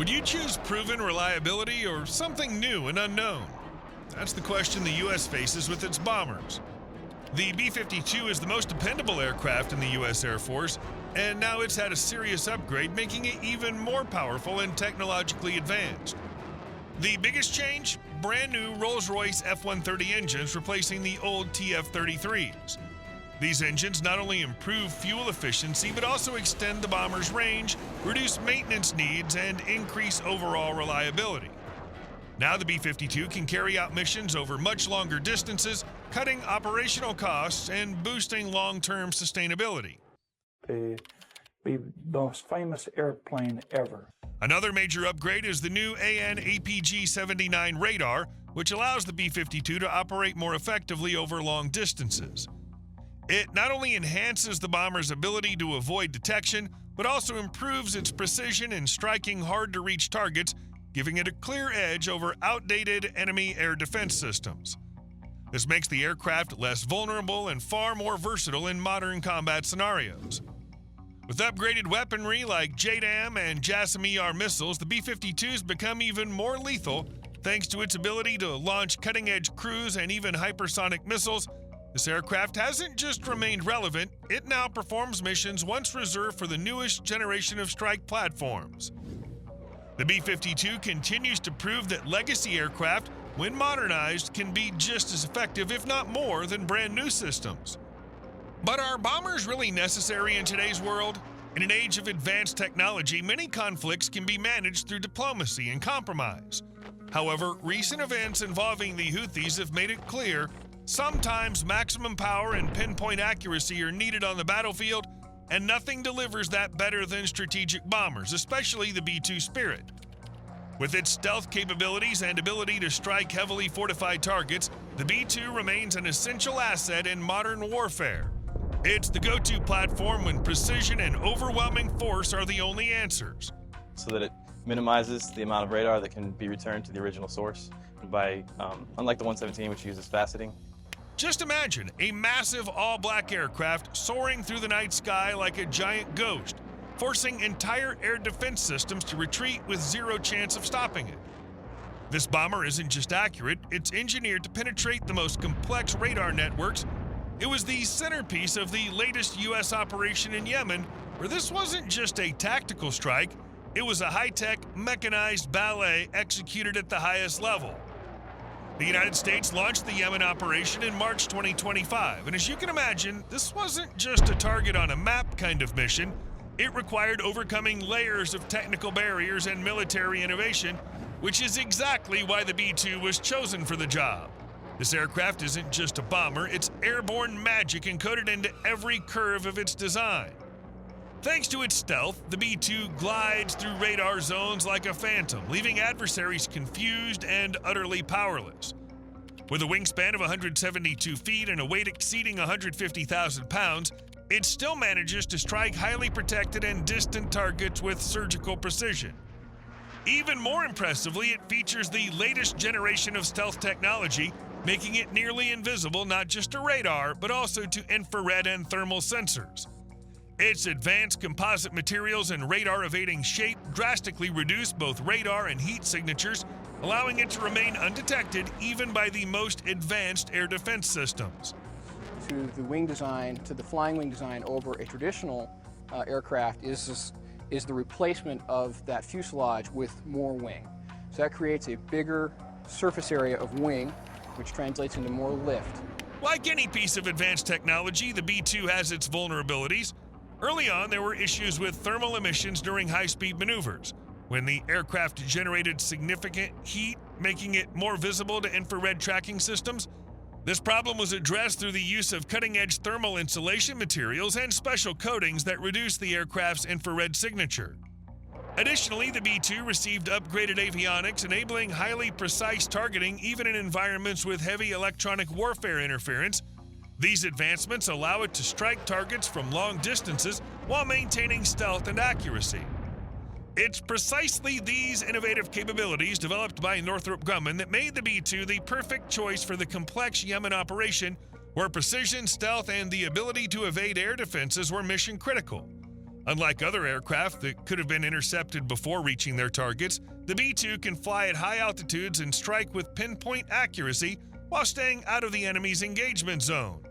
Would you choose proven reliability or something new and unknown? That's the question the U.S. faces with its bombers. The B-52 is the most dependable aircraft in the U.S. Air Force, and now it's had a serious upgrade, making it even more powerful and technologically advanced. The biggest change? Brand new Rolls-Royce F-130 engines replacing the old TF-33s. These engines not only improve fuel efficiency, but also extend the bomber's range, reduce maintenance needs, and increase overall reliability. Now the B-52 can carry out missions over much longer distances, cutting operational costs and boosting long-term sustainability. Be the most famous airplane ever. Another major upgrade is the new AN/APG-79 radar, which allows the B-52 to operate more effectively over long distances. It not only enhances the bomber's ability to avoid detection, but also improves its precision in striking hard-to-reach targets, giving it a clear edge over outdated enemy air defense systems. This makes the aircraft less vulnerable and far more versatile in modern combat scenarios. With upgraded weaponry like JDAM and JASSM-ER missiles, the B-52's become even more lethal thanks to its ability to launch cutting-edge cruise and even hypersonic missiles. This aircraft hasn't just remained relevant, it now performs missions once reserved for the newest generation of strike platforms. The B-52 continues to prove that legacy aircraft, when modernized, can be just as effective, if not more, than brand new systems. But are bombers really necessary in today's world? In an age of advanced technology, many conflicts can be managed through diplomacy and compromise. However, recent events involving the Houthis have made it clear sometimes maximum power and pinpoint accuracy are needed on the battlefield, and nothing delivers that better than strategic bombers, especially the B-2 Spirit. With its stealth capabilities and ability to strike heavily fortified targets, the B-2 remains an essential asset in modern warfare. It's the go-to platform when precision and overwhelming force are the only answers. So that it minimizes the amount of radar that can be returned to the original source by, unlike the 117, which uses faceting. Just imagine a massive all-black aircraft soaring through the night sky like a giant ghost, forcing entire air defense systems to retreat with zero chance of stopping it. This bomber isn't just accurate, it's engineered to penetrate the most complex radar networks. It was the centerpiece of the latest U.S. operation in Yemen, where this wasn't just a tactical strike, it was a high-tech, mechanized ballet executed at the highest level. The United States launched the Yemen operation in March 2025, and as you can imagine, this wasn't just a target on a map kind of mission. It required overcoming layers of technical barriers and military innovation, which is exactly why the B-2 was chosen for the job. This aircraft isn't just a bomber, it's airborne magic encoded into every curve of its design. Thanks to its stealth, the B-2 glides through radar zones like a phantom, leaving adversaries confused and utterly powerless. With a wingspan of 172 feet and a weight exceeding 150,000 pounds, it still manages to strike highly protected and distant targets with surgical precision. Even more impressively, it features the latest generation of stealth technology, making it nearly invisible not just to radar, but also to infrared and thermal sensors. Its advanced composite materials and radar-evading shape drastically reduce both radar and heat signatures, allowing it to remain undetected even by the most advanced air defense systems. To the wing design, to the flying wing design over a traditional aircraft is the replacement of that fuselage with more wing. So that creates a bigger surface area of wing, which translates into more lift. Like any piece of advanced technology, the B-2 has its vulnerabilities. Early on, there were issues with thermal emissions during high-speed maneuvers, when the aircraft generated significant heat, making it more visible to infrared tracking systems. This problem was addressed through the use of cutting-edge thermal insulation materials and special coatings that reduce the aircraft's infrared signature. Additionally, the B-2 received upgraded avionics, enabling highly precise targeting even in environments with heavy electronic warfare interference. These advancements allow it to strike targets from long distances while maintaining stealth and accuracy. It's precisely these innovative capabilities developed by Northrop Grumman that made the B-2 the perfect choice for the complex Yemen operation, where precision, stealth, and the ability to evade air defenses were mission critical. Unlike other aircraft that could have been intercepted before reaching their targets, the B-2 can fly at high altitudes and strike with pinpoint accuracy while staying out of the enemy's engagement zone.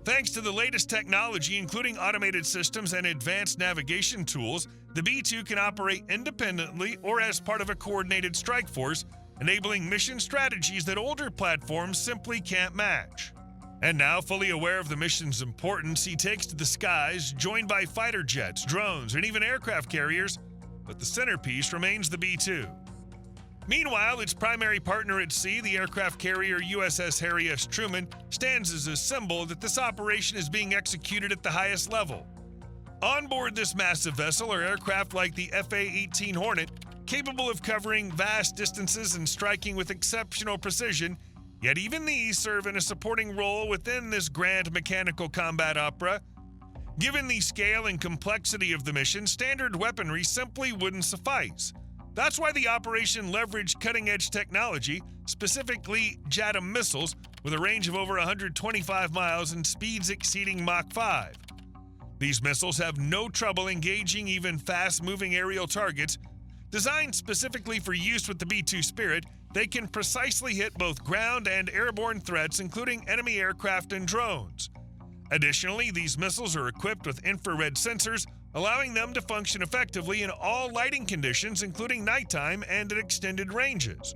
Thanks to the latest technology, including automated systems and advanced navigation tools, the B-2 can operate independently or as part of a coordinated strike force, enabling mission strategies that older platforms simply can't match. And now, fully aware of the mission's importance, he takes to the skies, joined by fighter jets, drones, and even aircraft carriers, but the centerpiece remains the B-2. Meanwhile, its primary partner at sea, the aircraft carrier USS Harry S. Truman, stands as a symbol that this operation is being executed at the highest level. On board this massive vessel are aircraft like the FA-18 Hornet, capable of covering vast distances and striking with exceptional precision, yet even these serve in a supporting role within this grand mechanical combat opera. Given the scale and complexity of the mission, standard weaponry simply wouldn't suffice. That's why the operation leveraged cutting-edge technology, specifically JATM missiles, with a range of over 125 miles and speeds exceeding Mach 5. These missiles have no trouble engaging even fast-moving aerial targets. Designed specifically for use with the B-2 Spirit, they can precisely hit both ground and airborne threats, including enemy aircraft and drones. Additionally, these missiles are equipped with infrared sensors, allowing them to function effectively in all lighting conditions, including nighttime and at extended ranges.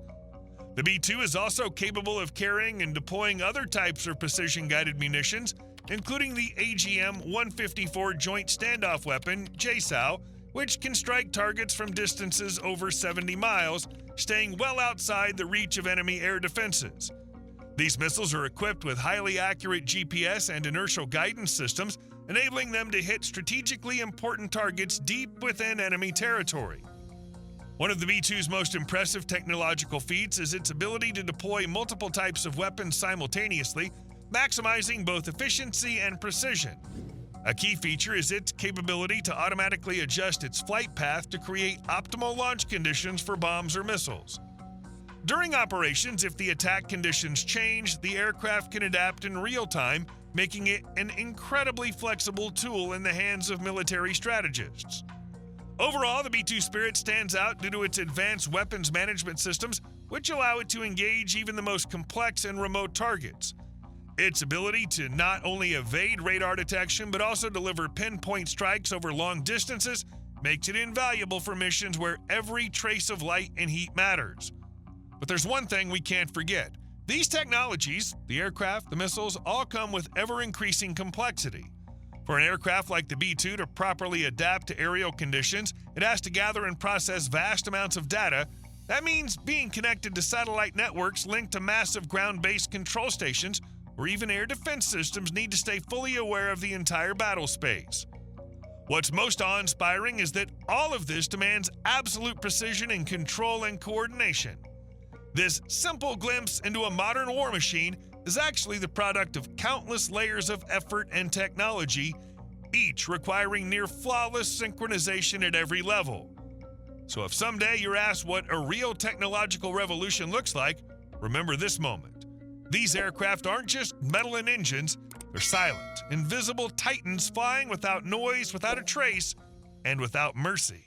The B-2 is also capable of carrying and deploying other types of precision-guided munitions, including the AGM-154 Joint Standoff Weapon, JSOW, which can strike targets from distances over 70 miles, staying well outside the reach of enemy air defenses. These missiles are equipped with highly accurate GPS and inertial guidance systems, enabling them to hit strategically important targets deep within enemy territory. One of the B-2's most impressive technological feats is its ability to deploy multiple types of weapons simultaneously, maximizing both efficiency and precision. A key feature is its capability to automatically adjust its flight path to create optimal launch conditions for bombs or missiles. During operations, if the attack conditions change, the aircraft can adapt in real time, making it an incredibly flexible tool in the hands of military strategists. Overall, the B-2 Spirit stands out due to its advanced weapons management systems, which allow it to engage even the most complex and remote targets. Its ability to not only evade radar detection but also deliver pinpoint strikes over long distances makes it invaluable for missions where every trace of light and heat matters. But there's one thing we can't forget. These technologies, the aircraft, the missiles, all come with ever-increasing complexity. For an aircraft like the B-2 to properly adapt to aerial conditions, it has to gather and process vast amounts of data. That means being connected to satellite networks linked to massive ground-based control stations, or even air defense systems need to stay fully aware of the entire battle space. What's most awe-inspiring is that all of this demands absolute precision in control and coordination. This simple glimpse into a modern war machine is actually the product of countless layers of effort and technology, each requiring near flawless synchronization at every level. So if someday you're asked what a real technological revolution looks like, remember this moment. These aircraft aren't just metal and engines, they're silent, invisible titans flying without noise, without a trace, and without mercy.